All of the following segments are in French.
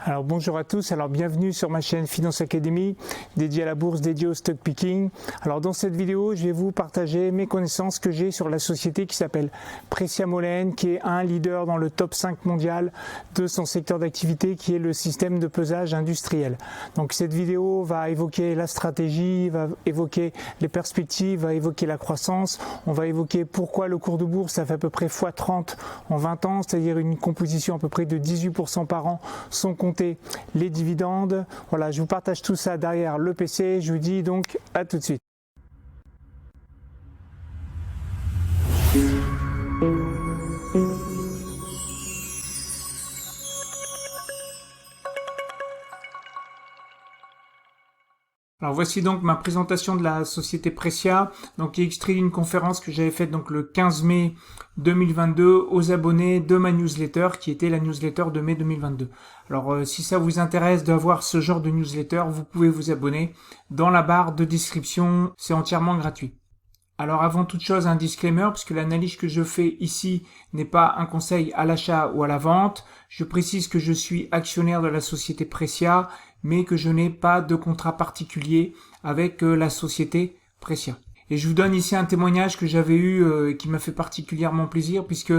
Alors bonjour à tous, alors bienvenue sur ma chaîne Finance Academy dédiée à la bourse, dédiée au stock picking. Alors dans cette vidéo, je vais vous partager mes connaissances que j'ai sur la société qui s'appelle Pressia Mollen, qui est un leader dans le top 5 mondial de son secteur d'activité qui est le système de pesage industriel. Donc cette vidéo va évoquer la stratégie, va évoquer les perspectives, va évoquer la croissance, on va évoquer pourquoi le cours de bourse a fait à peu près x30 en 20 ans, c'est-à-dire une composition à peu près de 18% par an sans compter les dividendes. Voilà, je vous partage tout ça derrière le PC. Je vous dis donc à tout de suite. Alors voici donc ma présentation de la société Pressia, donc qui est extrait d'une conférence que j'avais faite donc le 15 mai 2022 aux abonnés de ma newsletter qui était la newsletter de mai 2022. Alors si ça vous intéresse d'avoir ce genre de newsletter, vous pouvez vous abonner dans la barre de description, c'est entièrement gratuit. Alors avant toute chose, un disclaimer, puisque l'analyse que je fais ici n'est pas un conseil à l'achat ou à la vente. Je précise que je suis actionnaire de la société Pressia, mais que je n'ai pas de contrat particulier avec la société Pressia. Et je vous donne ici un témoignage que j'avais eu qui m'a fait particulièrement plaisir, puisque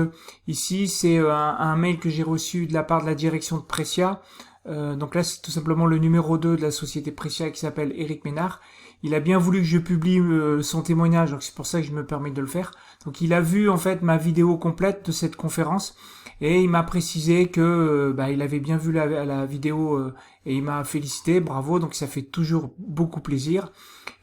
ici c'est un mail que j'ai reçu de la part de la direction de Pressia. Donc là c'est tout simplement le numéro 2 de la société Pressia qui s'appelle Eric Ménard. Il a bien voulu que je publie son témoignage, donc c'est pour ça que je me permets de le faire. Donc il a vu en fait ma vidéo complète de cette conférence et il m'a précisé que il avait bien vu la vidéo et il m'a félicité, bravo, donc ça fait toujours beaucoup plaisir.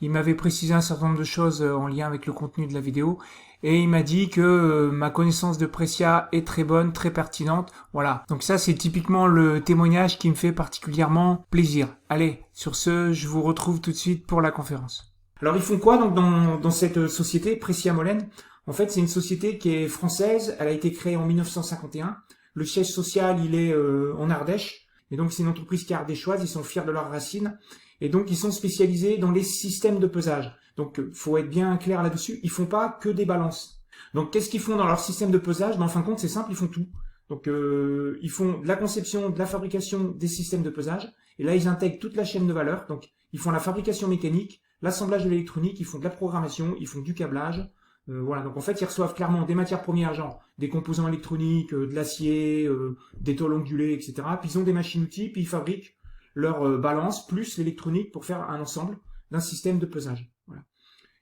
Il m'avait précisé un certain nombre de choses en lien avec le contenu de la vidéo et il m'a dit que ma connaissance de Pressia est très bonne, très pertinente. Voilà, donc ça c'est typiquement le témoignage qui me fait particulièrement plaisir. Allez, sur ce, je vous retrouve tout de suite pour la conférence. Alors ils font quoi donc dans cette société Pressia Mollen? En fait, c'est une société qui est française, elle a été créée en 1951. Le siège social, il est en Ardèche. Et donc c'est une entreprise qui est ardéchoise, ils sont fiers de leurs racines. Et donc ils sont spécialisés dans les systèmes de pesage. Donc faut être bien clair là-dessus, ils font pas que des balances. Donc qu'est-ce qu'ils font dans leur système de pesage? En fin de compte, c'est simple, ils font tout. Donc ils font de la conception, de la fabrication des systèmes de pesage. Et là, ils intègrent toute la chaîne de valeur. Donc ils font la fabrication mécanique, l'assemblage de l'électronique, ils font de la programmation, ils font du câblage. Voilà, donc en fait, ils reçoivent clairement des matières premières, genre des composants électroniques, de l'acier, des tôles ondulées, etc. Puis ils ont des machines-outils, puis ils fabriquent leur balance plus l'électronique pour faire un ensemble d'un système de pesage. Voilà.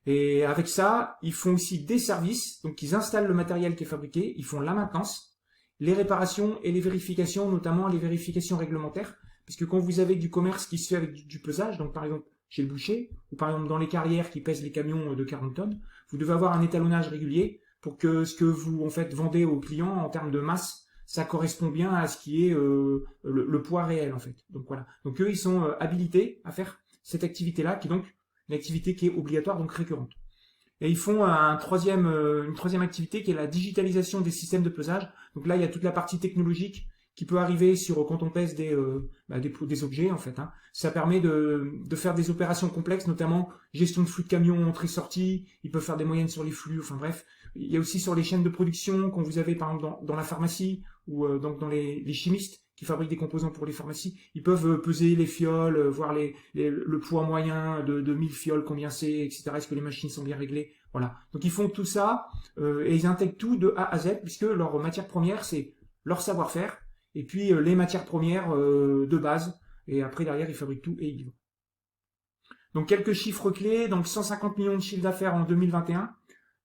Et avec ça, ils font aussi des services, donc ils installent le matériel qui est fabriqué, ils font la maintenance, les réparations et les vérifications, notamment les vérifications réglementaires, parce que quand vous avez du commerce qui se fait avec du pesage, donc par exemple chez le boucher, ou par exemple dans les carrières qui pèsent les camions de 40 tonnes, vous devez avoir un étalonnage régulier pour que ce que vous en fait vendez aux clients en termes de masse, ça correspond bien à ce qui est le poids réel en fait. Donc voilà. Donc eux ils sont habilités à faire cette activité-là, qui est donc une activité qui est obligatoire, donc récurrente. Et ils font une troisième activité qui est la digitalisation des systèmes de pesage. Donc là il y a toute la partie technologique qui peut arriver quand on pèse des objets en fait. Ça permet de faire des opérations complexes, notamment gestion de flux de camions, entrée-sortie. Ils peuvent faire des moyennes sur les flux. Enfin bref, il y a aussi sur les chaînes de production quand vous avez par exemple dans la pharmacie ou donc dans les chimistes qui fabriquent des composants pour les pharmacies, ils peuvent peser les fioles, voir le poids moyen de 1000 fioles, combien c'est, etc. Est-ce que les machines sont bien réglées? Voilà. Donc ils font tout ça et ils intègrent tout de A à Z puisque leur matière première c'est leur savoir-faire. Et puis les matières premières de base, et après derrière ils fabriquent tout et ils livrent. Donc quelques chiffres clés, donc 150 millions de chiffre d'affaires en 2021,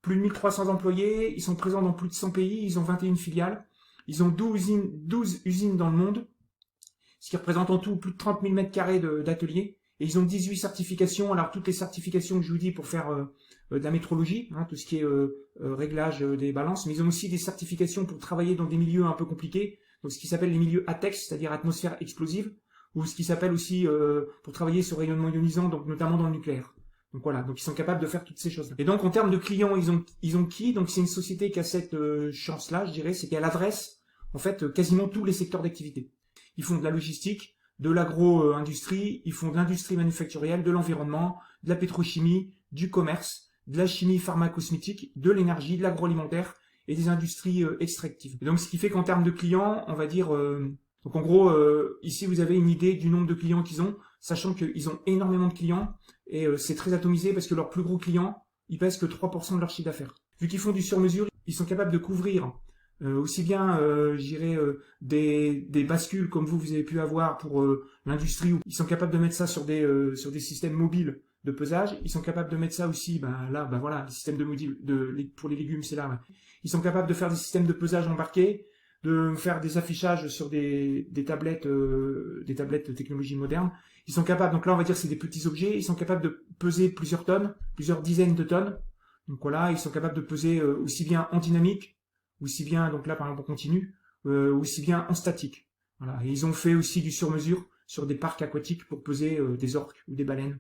plus de 1300 employés, ils sont présents dans plus de 100 pays, ils ont 21 filiales, ils ont 12 usines dans le monde, ce qui représente en tout plus de 30 000 mètres carrés d'ateliers, et ils ont 18 certifications, alors toutes les certifications que je vous dis pour faire de la métrologie, tout ce qui est réglage des balances, mais ils ont aussi des certifications pour travailler dans des milieux un peu compliqués, donc ce qui s'appelle les milieux ATEX, c'est-à-dire atmosphère explosive, ou ce qui s'appelle aussi pour travailler sur rayonnement ionisant, donc notamment dans le nucléaire. Donc voilà, donc ils sont capables de faire toutes ces choses-là. Et donc en termes de clients, ils ont qui? Donc c'est une société qui a cette chance-là, je dirais, c'est qu'elle adresse en fait quasiment tous les secteurs d'activité. Ils font de la logistique, de l'agro-industrie, ils font de l'industrie manufacturielle, de l'environnement, de la pétrochimie, du commerce, de la chimie pharmacosmétique, de l'énergie, de l'agroalimentaire, et des industries extractives. Et donc ce qui fait qu'en termes de clients, on va dire Donc en gros, ici vous avez une idée du nombre de clients qu'ils ont, sachant qu'ils ont énormément de clients et c'est très atomisé parce que leurs plus gros clients, ils pèsent que 3% de leur chiffre d'affaires. Vu qu'ils font du sur-mesure, ils sont capables de couvrir aussi bien, je dirais, des bascules comme vous avez pu avoir pour l'industrie, où ils sont capables de mettre ça sur des systèmes mobiles de pesage. Ils sont capables de mettre ça aussi, voilà, les systèmes pour les légumes, c'est là. Ouais. Ils sont capables de faire des systèmes de pesage embarqués, de faire des affichages sur des tablettes de technologie moderne. Ils sont capables, donc là on va dire c'est des petits objets, ils sont capables de peser plusieurs tonnes, plusieurs dizaines de tonnes. Donc voilà, ils sont capables de peser aussi bien en dynamique, aussi bien, donc là par exemple en continu, aussi bien en statique. Voilà. Et ils ont fait aussi du sur-mesure sur des parcs aquatiques pour peser des orques ou des baleines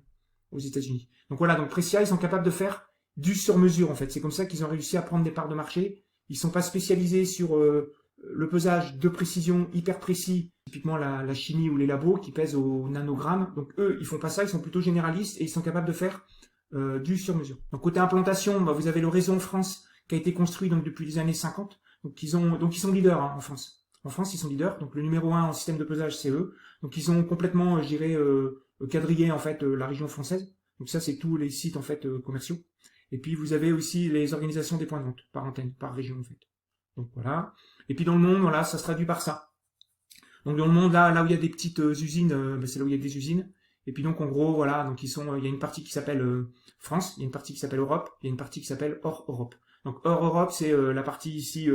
aux États-Unis. Donc voilà, donc Precia, ils sont capables de faire du sur-mesure en fait. C'est comme ça qu'ils ont réussi à prendre des parts de marché. Ils sont pas spécialisés sur le pesage de précision hyper précis, typiquement la chimie ou les labos qui pèsent au nanogramme. Donc eux, ils font pas ça, ils sont plutôt généralistes et ils sont capables de faire du sur-mesure. Donc côté implantation, vous avez le réseau en France qui a été construit donc depuis les années 50. Donc ils sont leaders en France. En France, ils sont leaders. Donc le numéro 1 en système de pesage, c'est eux. Donc ils ont complètement, je dirais, quadrillé en fait la région française. Donc ça, c'est tous les sites en fait commerciaux. Et puis vous avez aussi les organisations des points de vente par antenne, par région en fait. Donc voilà. Et puis dans le monde, voilà, ça se traduit par ça. Donc dans le monde, là où il y a des petites usines, c'est là où il y a des usines. Et puis donc en gros, voilà, donc il y a une partie qui s'appelle France, il y a une partie qui s'appelle Europe, il y a une partie qui s'appelle hors Europe. Donc hors Europe, c'est la partie ici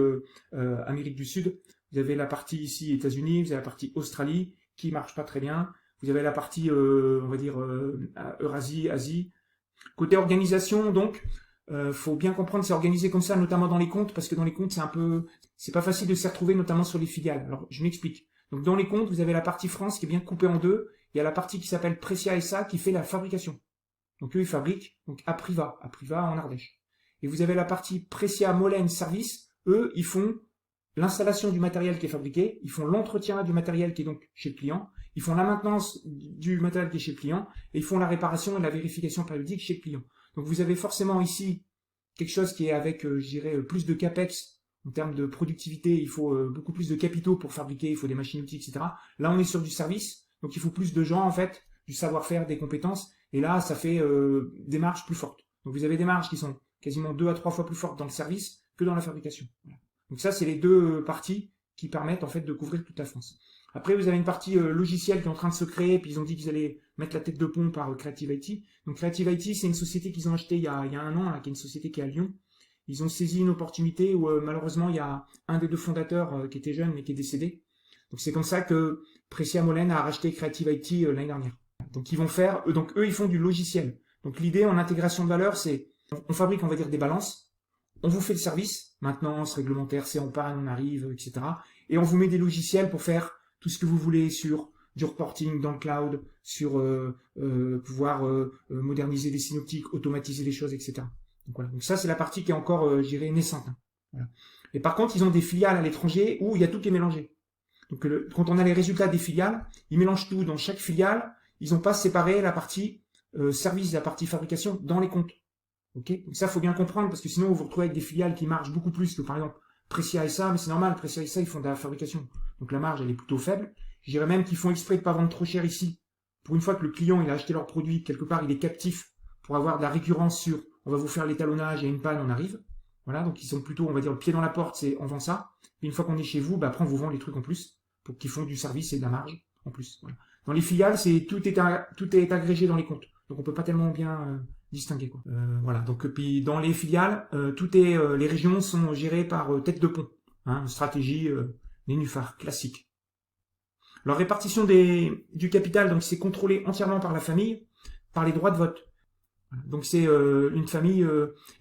Amérique du Sud. Vous avez la partie ici États-Unis, vous avez la partie Australie qui marche pas très bien. Vous avez la partie, on va dire Eurasie, Asie. Côté organisation, donc, faut bien comprendre, c'est organisé comme ça, notamment dans les comptes, parce que dans les comptes, c'est pas facile de s'y retrouver, notamment sur les filiales. Alors, je m'explique. Donc, dans les comptes, vous avez la partie France qui est bien coupée en deux. Il y a la partie qui s'appelle Precia SA qui fait la fabrication. Donc, eux, ils fabriquent, donc, à Privas en Ardèche. Et vous avez la partie Precia Molène Service. Eux, ils font l'installation du matériel qui est fabriqué, ils font l'entretien du matériel qui est donc chez le client, ils font la maintenance du matériel qui est chez le client, et ils font la réparation et la vérification périodique chez le client. Donc vous avez forcément ici quelque chose qui est avec, je dirais, plus de capex en termes de productivité, il faut beaucoup plus de capitaux pour fabriquer, il faut des machines-outils, etc. Là, on est sur du service, donc il faut plus de gens, en fait, du savoir-faire, des compétences, et là, ça fait des marges plus fortes. Donc vous avez des marges qui sont quasiment 2 à 3 fois plus fortes dans le service que dans la fabrication. Voilà. Donc ça, c'est les deux parties qui permettent en fait de couvrir toute la France. Après, vous avez une partie logicielle qui est en train de se créer, puis ils ont dit qu'ils allaient mettre la tête de pont par Creative IT. Donc Creative IT, c'est une société qu'ils ont achetée il y a 1 an, là, qui est une société qui est à Lyon. Ils ont saisi une opportunité où malheureusement, il y a un des 2 fondateurs qui était jeune mais qui est décédé. Donc c'est comme ça que Precia Molène a racheté Creative IT l'année dernière. Donc ils vont faire, donc eux, ils font du logiciel. Donc l'idée en intégration de valeur, c'est on fabrique, on va dire, des balances. On vous fait le service, maintenance, réglementaire, c'est en panne, on arrive, etc. Et on vous met des logiciels pour faire tout ce que vous voulez sur du reporting dans le cloud, sur pouvoir moderniser les synoptiques, automatiser les choses, etc. Donc voilà. Donc ça, c'est la partie qui est encore, je dirais, naissante. Hein. Voilà. Et par contre, ils ont des filiales à l'étranger où il y a tout qui est mélangé. Donc quand on a les résultats des filiales, ils mélangent tout. Dans chaque filiale, ils n'ont pas séparé la partie service et la partie fabrication dans les comptes. Okay, donc ça, faut bien comprendre, parce que sinon, vous vous retrouvez avec des filiales qui marchent beaucoup plus que, par exemple, Precia SA, mais c'est normal, Precia SA, ils font de la fabrication. Donc la marge, elle est plutôt faible. Je dirais même qu'ils font exprès de pas vendre trop cher ici. Pour une fois que le client, il a acheté leur produit, quelque part, il est captif pour avoir de la récurrence sur, on va vous faire l'étalonnage, il y a une panne, on arrive. Voilà, donc ils sont plutôt, on va dire, le pied dans la porte, c'est on vend ça. Et une fois qu'on est chez vous, après, on vous vend les trucs en plus, pour qu'ils font du service et de la marge en plus. Voilà. Dans les filiales, tout est agrégé dans les comptes. Donc on peut pas tellement bien distinguer quoi. Voilà. Donc puis dans les filiales, les régions sont gérées par tête de pont, hein, stratégie nénuphar classique. La répartition du capital, donc c'est contrôlé entièrement par la famille, par les droits de vote. Voilà. Donc c'est une famille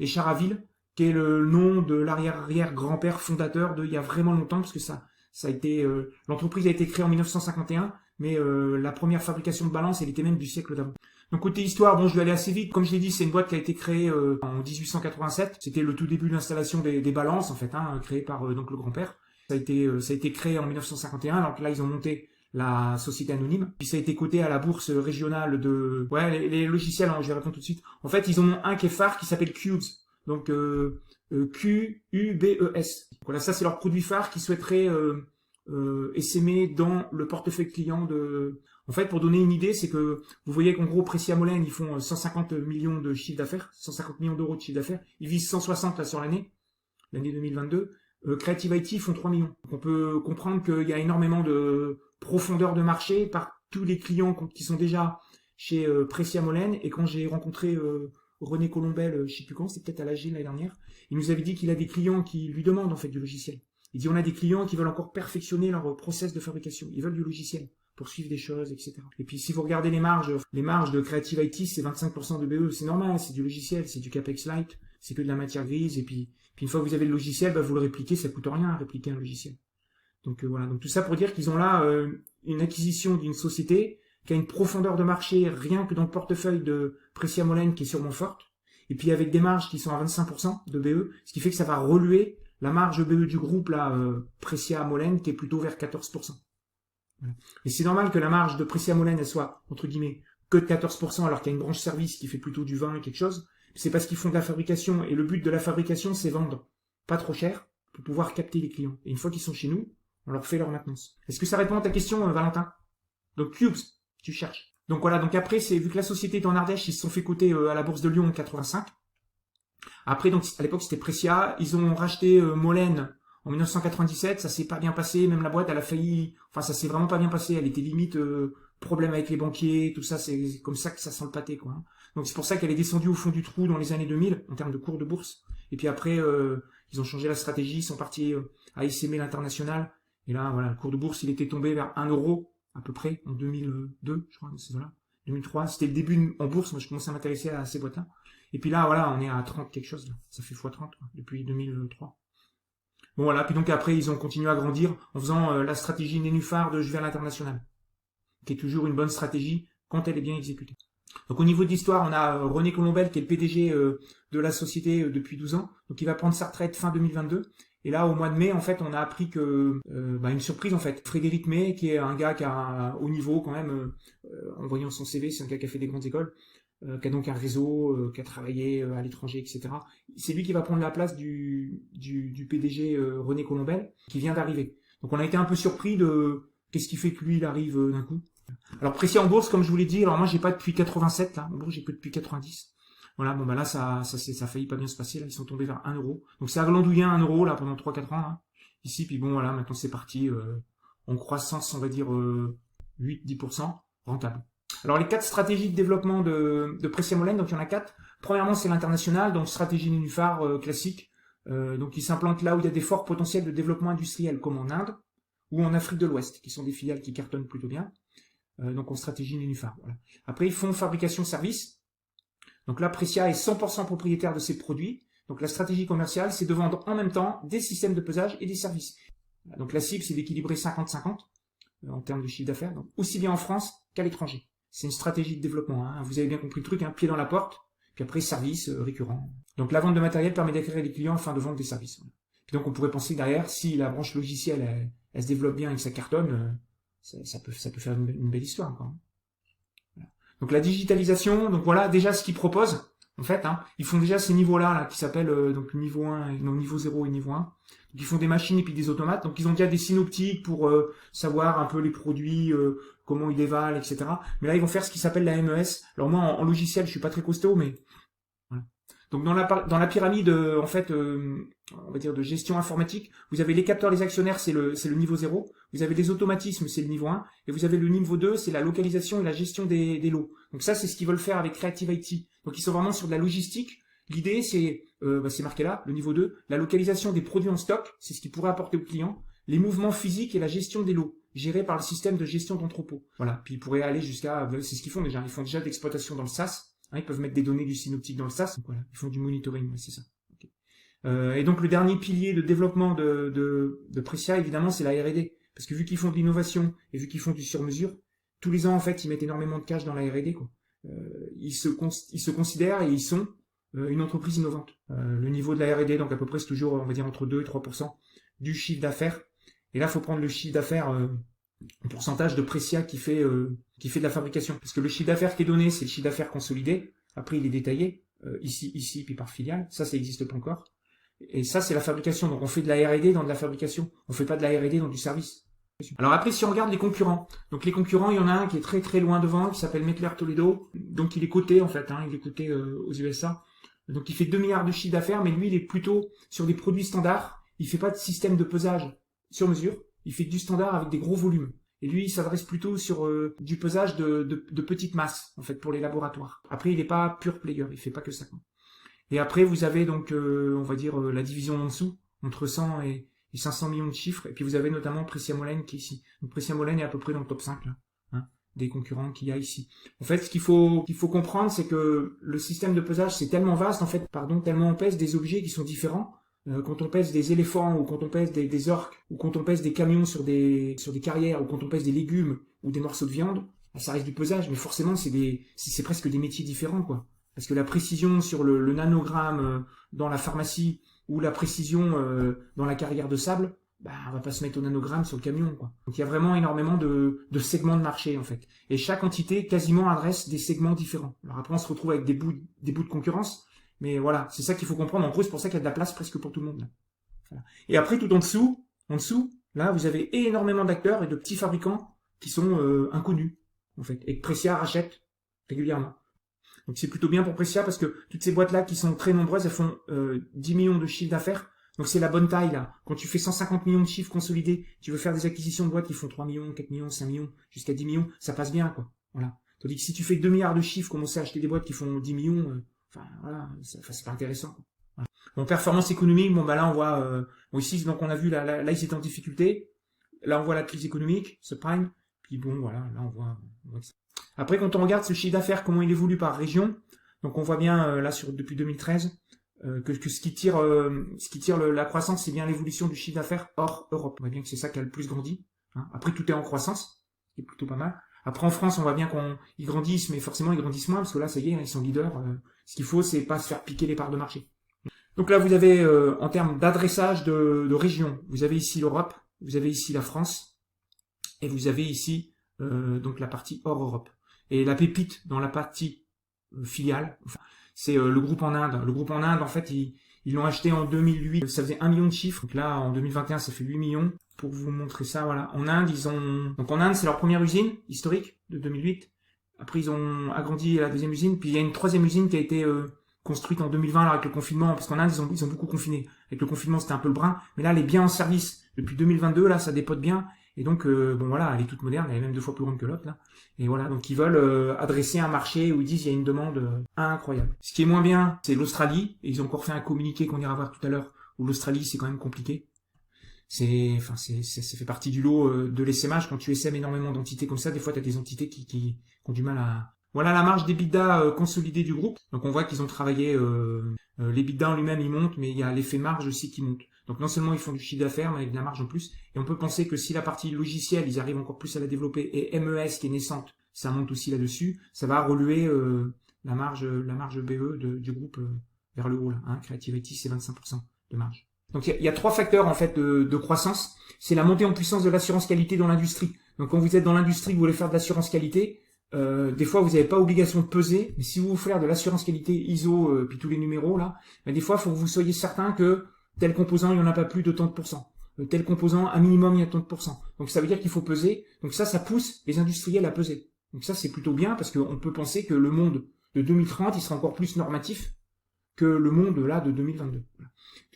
Echaraville, qui est le nom de l'arrière-grand-père fondateur il y a vraiment longtemps, parce que ça a été l'entreprise a été créée en 1951, mais la première fabrication de balances, elle était même du siècle d'avant. Donc côté histoire, bon, je vais aller assez vite. Comme je l'ai dit, c'est une boîte qui a été créée en 1887. C'était le tout début de l'installation des balances, en fait, hein, créée par donc le grand-père. Ça a été créé en 1951. Donc là, ils ont monté la société anonyme. Puis ça a été coté à la bourse régionale de... Ouais, les logiciels, hein, je vais répondre tout de suite. En fait, ils en ont un qui est phare, qui s'appelle Qubes. Donc Qubes. Voilà, ça c'est leur produit phare qu'ils souhaiteraient essaimé dans le portefeuille client de... En fait, pour donner une idée, c'est que vous voyez qu'en gros, Precia Molène, ils font 150 millions de chiffre d'affaires, 150 millions d'euros de chiffre d'affaires. Ils visent 160 là sur l'année 2022. Creative IT font 3 millions. Donc on peut comprendre qu'il y a énormément de profondeur de marché par tous les clients qui sont déjà chez Precia Molène. Et quand j'ai rencontré René Colombel, je sais plus quand, c'était peut-être à l'AG l'année dernière, il nous avait dit qu'il a des clients qui lui demandent en fait du logiciel. Il dit on a des clients qui veulent encore perfectionner leur process de fabrication. Ils veulent du logiciel pour suivre des choses, etc. Et puis si vous regardez les marges de Creative IT, c'est 25% de BE, c'est normal, c'est du logiciel, c'est du CAPEX light, c'est que de la matière grise, et puis une fois que vous avez le logiciel, vous le répliquez, ça coûte rien à répliquer un logiciel. Donc voilà, donc tout ça pour dire qu'ils ont là une acquisition d'une société qui a une profondeur de marché rien que dans le portefeuille de Precia Molène qui est sûrement forte, et puis avec des marges qui sont à 25% de BE, ce qui fait que ça va reluer la marge BE du groupe là, Precia Molène, qui est plutôt vers 14%. Voilà. Et c'est normal que la marge de Precia Molène elle soit entre guillemets que de 14% alors qu'il y a une branche service qui fait plutôt du 20 et quelque chose. C'est parce qu'ils font de la fabrication et le but de la fabrication c'est vendre pas trop cher pour pouvoir capter les clients. Et une fois qu'ils sont chez nous, on leur fait leur maintenance. Est-ce que ça répond à ta question, Valentin? Donc Cubes, tu cherches. Donc voilà, donc après, c'est vu que la société est en Ardèche, ils se sont fait coter à la bourse de Lyon en 85. Après, donc à l'époque c'était Precia, ils ont racheté Molène en 1997, ça s'est pas bien passé, même la boîte elle a failli, enfin ça s'est vraiment pas bien passé, elle était limite problème avec les banquiers, tout ça, c'est comme ça que ça sent le pâté quoi. Donc c'est pour ça qu'elle est descendue au fond du trou dans les années 2000 en termes de cours de bourse. Et puis après ils ont changé la stratégie, ils sont partis à essaimer l'international. Et là voilà, le cours de bourse il était tombé vers 1 euro à peu près en 2002, je crois, c'est là. 2003, c'était le début en bourse, moi je commençais à m'intéresser à ces boîtes-là. Et puis là voilà, on est à 30 quelque chose là, ça fait x30 depuis 2003. Bon voilà, puis donc après ils ont continué à grandir en faisant la stratégie nénuphar de je vais à l'international, qui est toujours une bonne stratégie quand elle est bien exécutée. Donc au niveau de l'histoire, on a René Colombel qui est le PDG de la société depuis 12 ans, donc il va prendre sa retraite fin 2022. Et là, au mois de mai, en fait, on a appris que une surprise en fait. Frédéric May, qui est un gars qui a un haut niveau quand même, en voyant son CV, c'est un gars qui a fait des grandes écoles, qui a donc un réseau, qui a travaillé à l'étranger, etc. C'est lui qui va prendre la place du PDG René Colombel, qui vient d'arriver. Donc on a été un peu surpris de qu'est-ce qui fait que lui il arrive d'un coup. Alors Precia en bourse, comme je vous l'ai dit, alors moi j'ai pas depuis 87 là, en bourse j'ai que depuis 90. Voilà, bon bah là ça a failli pas bien se passer, là ils sont tombés vers 1 euro. Donc ça a glandouillé à 1 euro là pendant 3-4 ans hein. Ici, puis bon voilà, maintenant c'est parti en croissance, on va dire 8-10%, rentable. Alors les 4 stratégies de développement de Precia Molène, donc il y en a 4. Premièrement c'est l'international, donc stratégie nénuphar classique, donc il s'implante là où il y a des forts potentiels de développement industriel, comme en Inde ou en Afrique de l'Ouest, qui sont des filiales qui cartonnent plutôt bien. Donc en stratégie nénuphar. Voilà. Après ils font fabrication service. Donc là, Precia est 100% propriétaire de ses produits. Donc la stratégie commerciale, c'est de vendre en même temps des systèmes de pesage et des services. Donc la cible, c'est d'équilibrer 50-50 en termes de chiffre d'affaires, donc aussi bien en France qu'à l'étranger. C'est une stratégie de développement. Hein. Vous avez bien compris le truc, hein, pied dans la porte, puis après service récurrent. Donc la vente de matériel permet d'acquérir les clients afin de vendre des services. Voilà. Puis donc on pourrait penser que derrière, si la branche logicielle, elle se développe bien et que ça cartonne, ça peut faire une belle histoire encore. Hein. Donc la digitalisation, donc voilà déjà ce qu'ils proposent, en fait, hein, ils font déjà ces niveaux-là là, qui s'appellent donc niveau 1, non, niveau 0 et niveau 1. Donc ils font des machines et puis des automates, donc ils ont déjà des synoptiques pour savoir un peu les produits, comment ils les valent, etc. Mais là ils vont faire ce qui s'appelle la MES. Alors moi en logiciel je suis pas très costaud, mais voilà. Donc dans la pyramide en fait on va dire de gestion informatique, vous avez les capteurs, les actionnaires, c'est le niveau 0, vous avez les automatismes, c'est le niveau 1, et vous avez le niveau 2, c'est la localisation et la gestion des lots. Donc ça c'est ce qu'ils veulent faire avec Creative IT. Donc ils sont vraiment sur de la logistique. L'idée c'est marqué là, le niveau 2, la localisation des produits en stock, c'est ce qu'ils pourraient apporter aux clients, les mouvements physiques et la gestion des lots, gérés par le système de gestion d'entrepôt. Voilà, puis ils pourraient aller jusqu'à, c'est ce qu'ils font déjà, ils font déjà de l'exploitation dans le SaaS. Ils peuvent mettre des données du synoptique dans le SaaS, donc voilà, ils font du monitoring, ouais, c'est ça. Okay. Et donc le dernier pilier de développement de Precia, évidemment, c'est la R&D, parce que vu qu'ils font de l'innovation et vu qu'ils font du sur-mesure, tous les ans en fait, ils mettent énormément de cash dans la R&D, quoi. Ils se considèrent et ils sont une entreprise innovante. Le niveau de la R&D, donc à peu près, c'est toujours, on va dire, entre 2 et 3% du chiffre d'affaires. Et là, il faut prendre le chiffre d'affaires en pourcentage de Precia qui fait de la fabrication. Parce que le chiffre d'affaires qui est donné, c'est le chiffre d'affaires consolidé. Après, il est détaillé, ici, puis par filiale. Ça n'existe pas encore. Et ça, c'est la fabrication. Donc, on fait de la R&D dans de la fabrication. On fait pas de la R&D dans du service. Alors après, si on regarde les concurrents, donc les concurrents, il y en a un qui est très très loin devant, qui s'appelle Mettler Toledo, donc il est coté en fait, il est coté aux USA, donc il fait 2 milliards de chiffre d'affaires, mais lui il est plutôt sur des produits standards, il fait pas de système de pesage sur mesure, il fait du standard avec des gros volumes. Et lui, il s'adresse plutôt sur du pesage de petites masses, en fait, pour les laboratoires. Après, il n'est pas pure player, il fait pas que ça. Et après, vous avez donc, on va dire, la division en dessous, entre 100 et 500 millions de chiffres. Et puis vous avez notamment Pressia Molène qui est ici. Donc Pressia Molène est à peu près dans le top 5 là, des concurrents qu'il y a ici. En fait, ce qu'il faut comprendre, c'est que le système de pesage, c'est tellement vaste, en fait, tellement on pèse des objets qui sont différents. Quand on pèse des éléphants, ou quand on pèse des orques, ou quand on pèse des camions sur des carrières, ou quand on pèse des légumes, ou des morceaux de viande, ça reste du pesage, mais forcément, c'est presque des métiers différents, quoi. Parce que la précision sur le nanogramme dans la pharmacie, ou la précision dans la carrière de sable, on va pas se mettre au nanogramme sur le camion, quoi. Donc il y a vraiment énormément de segments de marché, en fait. Et chaque entité quasiment adresse des segments différents. Alors après, on se retrouve avec des bouts de concurrence, mais voilà, c'est ça qu'il faut comprendre. En gros, c'est pour ça qu'il y a de la place presque pour tout le monde, là. Voilà. Et après, tout en dessous, là, vous avez énormément d'acteurs et de petits fabricants qui sont inconnus, en fait, et que Pressia rachète régulièrement. Donc c'est plutôt bien pour Pressia parce que toutes ces boîtes-là qui sont très nombreuses, elles font 10 millions de chiffre d'affaires. Donc c'est la bonne taille là. Quand tu fais 150 millions de chiffres consolidés, tu veux faire des acquisitions de boîtes qui font 3 millions, 4 millions, 5 millions, jusqu'à 10 millions, ça passe bien, quoi. Voilà. Tandis que si tu fais 2 milliards de chiffres, commencer à acheter des boîtes qui font 10 millions, voilà, c'est pas intéressant, quoi. Voilà. Bon, performance économique, là on voit, ici donc on a vu là ils étaient en difficulté. Là on voit la crise économique, subprime. Puis bon voilà, là on voit ça. Après, quand on regarde ce chiffre d'affaires, comment il évolue par région, donc on voit bien là depuis 2013 que ce qui tire la croissance, c'est bien l'évolution du chiffre d'affaires hors Europe. On voit bien que c'est ça qui a le plus grandi. Après, tout est en croissance, ce qui est plutôt pas mal. Après, en France, on voit bien qu'ils grandissent, mais forcément ils grandissent moins parce que là, ça y est, ils sont leaders. Ce qu'il faut, c'est pas se faire piquer les parts de marché. Donc là, vous avez en termes d'adressage de régions, vous avez ici l'Europe, vous avez ici la France, et vous avez ici donc la partie hors Europe. Et la pépite dans la partie filiale, c'est le groupe en Inde. Le groupe en Inde, en fait, ils l'ont acheté en 2008, ça faisait 1 million de chiffres. Donc là, en 2021, ça fait 8 millions. Pour vous montrer ça, voilà. En Inde, donc en Inde, c'est leur première usine historique de 2008. Après, ils ont agrandi la deuxième usine. Puis il y a une troisième usine qui a été construite en 2020 là, avec le confinement, parce qu'en Inde, ils ont beaucoup confiné. Avec le confinement, c'était un peu le brin. Mais là, elle est bien en service. Depuis 2022, là, ça dépote bien. Et donc, elle est toute moderne, elle est même 2 fois plus grande que l'autre, là. Et voilà, donc ils veulent adresser un marché où ils disent il y a une demande incroyable. Ce qui est moins bien, c'est l'Australie. Et ils ont encore fait un communiqué qu'on ira voir tout à l'heure, où l'Australie, c'est quand même compliqué. Ça fait partie du lot de l'essaimage. Quand tu essaimes énormément d'entités comme ça, des fois, tu as des entités qui ont du mal à... Voilà la marge d'EBITDA consolidée du groupe. Donc on voit qu'ils ont travaillé... l'EBITDA en lui-même, il monte, mais il y a l'effet marge aussi qui monte. Donc non seulement ils font du chiffre d'affaires, mais avec de la marge en plus. Et on peut penser que si la partie logicielle, ils arrivent encore plus à la développer, et MES qui est naissante, ça monte aussi là-dessus, ça va reluer la marge BE du groupe vers le haut. Là, Creative IT, c'est 25% de marge. Donc il y a 3 facteurs en fait de croissance. C'est la montée en puissance de l'assurance qualité dans l'industrie. Donc quand vous êtes dans l'industrie, vous voulez faire de l'assurance qualité, des fois vous n'avez pas obligation de peser, mais si vous voulez faire de l'assurance qualité ISO, puis tous les numéros là, des fois il faut que vous soyez certain que tel composant, il n'y en a pas plus de tant de pourcents. Tel composant, un minimum, il y a tant de pourcents. Donc ça veut dire qu'il faut peser. Donc ça pousse les industriels à peser. Donc ça, c'est plutôt bien parce qu'on peut penser que le monde de 2030, il sera encore plus normatif que le monde là de 2022.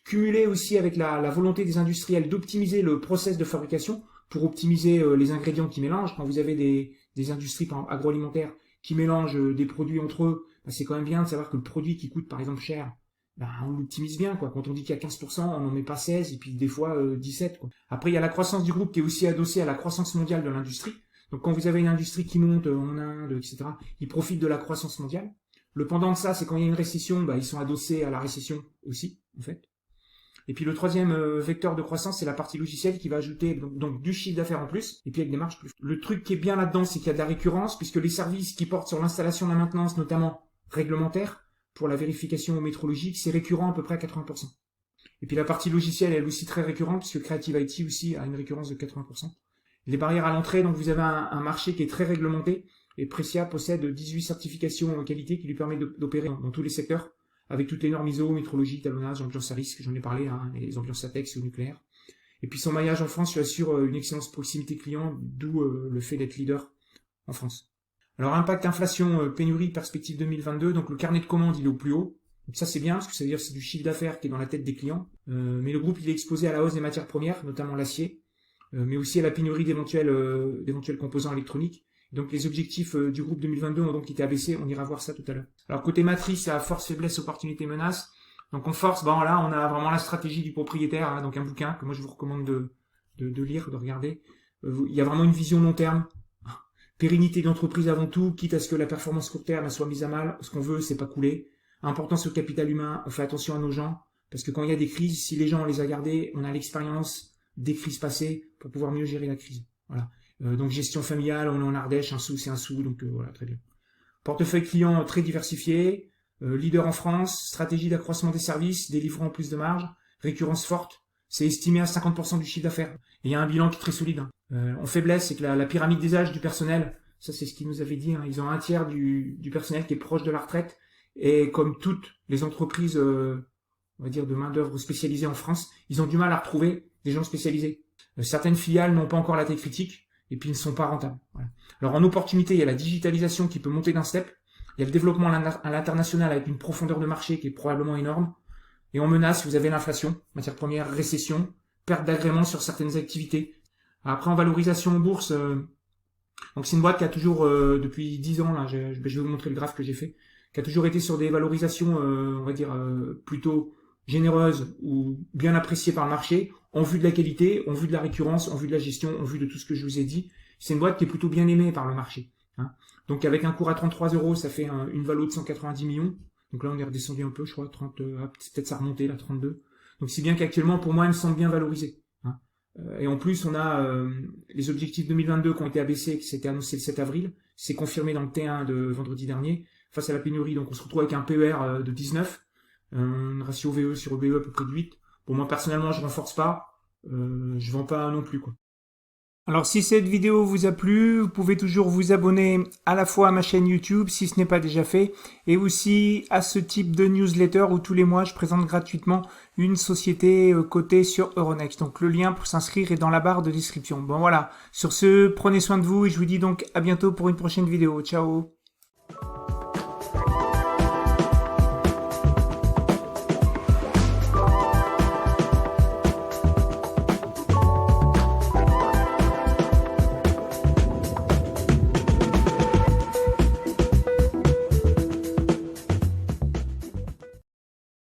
Cumulé aussi avec la volonté des industriels d'optimiser le process de fabrication pour optimiser les ingrédients qu'ils mélangent. Quand vous avez des industries agroalimentaires qui mélangent des produits entre eux, c'est quand même bien de savoir que le produit qui coûte par exemple cher, on l'optimise bien, quoi. Quand on dit qu'il y a 15%, on n'en met pas 16, et puis des fois 17, quoi. Après, il y a la croissance du groupe qui est aussi adossée à la croissance mondiale de l'industrie. Donc quand vous avez une industrie qui monte en Inde, etc., ils profitent de la croissance mondiale. Le pendant de ça, c'est quand il y a une récession, ils sont adossés à la récession aussi, en fait. Et puis le troisième vecteur de croissance, c'est la partie logicielle qui va ajouter donc du chiffre d'affaires en plus, et puis avec des marges plus. Le truc qui est bien là-dedans, c'est qu'il y a de la récurrence, puisque les services qui portent sur l'installation, la maintenance, notamment réglementaire, pour la vérification métrologique, c'est récurrent à peu près à 80%. Et puis la partie logicielle, elle est aussi très récurrente, puisque Creative IT aussi a une récurrence de 80%. Les barrières à l'entrée, donc vous avez un marché qui est très réglementé, et Pressia possède 18 certifications en qualité qui lui permettent d'opérer dans tous les secteurs, avec toutes les normes ISO, métrologie, talonnage, ambiance à risque, j'en ai parlé, les ambiances ATEX ou nucléaires. Et puis son maillage en France lui assure une excellente proximité client, d'où le fait d'être leader en France. Alors impact inflation, pénurie, perspective 2022, donc le carnet de commandes il est au plus haut. Donc ça c'est bien parce que ça veut dire que c'est du chiffre d'affaires qui est dans la tête des clients. Mais le groupe il est exposé à la hausse des matières premières, notamment l'acier, mais aussi à la pénurie d'éventuels composants électroniques. Donc les objectifs du groupe 2022 ont donc été abaissés, on ira voir ça tout à l'heure. Alors côté matrice, à force, faiblesse, opportunité, menace. Donc en force, bon là on a vraiment la stratégie du propriétaire, hein, donc un bouquin que moi je vous recommande de lire, de regarder. Il y a vraiment une vision long terme. Pérennité de l'entreprise avant tout, quitte à ce que la performance court terme soit mise à mal. Ce qu'on veut, c'est pas couler. Importance au capital humain, on fait attention à nos gens, parce que quand il y a des crises, si les gens on les a gardés, on a l'expérience des crises passées pour pouvoir mieux gérer la crise. Voilà. Donc gestion familiale, on est en Ardèche, un sou c'est un sou, donc voilà, très bien. Portefeuille client très diversifié, leader en France, stratégie d'accroissement des services, délivrant plus de marge, récurrence forte, c'est estimé à 50% du chiffre d'affaires. Et il y a un bilan qui est très solide. En faiblesse, c'est que la pyramide des âges du personnel, ça c'est ce qu'ils nous avaient dit, hein, ils ont un tiers du personnel qui est proche de la retraite, et comme toutes les entreprises, on va dire de main d'œuvre spécialisée en France, ils ont du mal à retrouver des gens spécialisés. Certaines filiales n'ont pas encore la taille critique, et puis ils ne sont pas rentables. Voilà. Alors en opportunité, il y a la digitalisation qui peut monter d'un step, il y a le développement à l'international avec une profondeur de marché qui est probablement énorme, et en menace, vous avez l'inflation, matières premières, récession, perte d'agrément sur certaines activités. Après en valorisation en bourse, donc c'est une boîte qui a toujours, depuis 10 ans, là, je vais vous montrer le graphe que j'ai fait, qui a toujours été sur des valorisations, on va dire, plutôt généreuses ou bien appréciées par le marché, en vue de la qualité, en vue de la récurrence, en vue de la gestion, en vue de tout ce que je vous ai dit. C'est une boîte qui est plutôt bien aimée par le marché. Hein. Donc avec un cours à 33 €, ça fait une valo de 190 millions. Donc là on est redescendu un peu, je crois, 30, peut-être ça remonté là, 32. Donc c'est bien qu'actuellement, pour moi, elle me semble bien valorisée. Hein. Et en plus, on a les objectifs 2022 qui ont été abaissés, qui s'étaient annoncés le 7 avril. C'est confirmé dans le T1 de vendredi dernier. Face à la pénurie, donc on se retrouve avec un PER de 19, un ratio VE sur EBE à peu près de 8. Pour moi, personnellement, je renforce pas, je vends pas non plus, quoi. Alors si cette vidéo vous a plu, vous pouvez toujours vous abonner à la fois à ma chaîne YouTube si ce n'est pas déjà fait, et aussi à ce type de newsletter où tous les mois je présente gratuitement une société cotée sur Euronext. Donc le lien pour s'inscrire est dans la barre de description. Bon voilà, sur ce, prenez soin de vous et je vous dis donc à bientôt pour une prochaine vidéo. Ciao!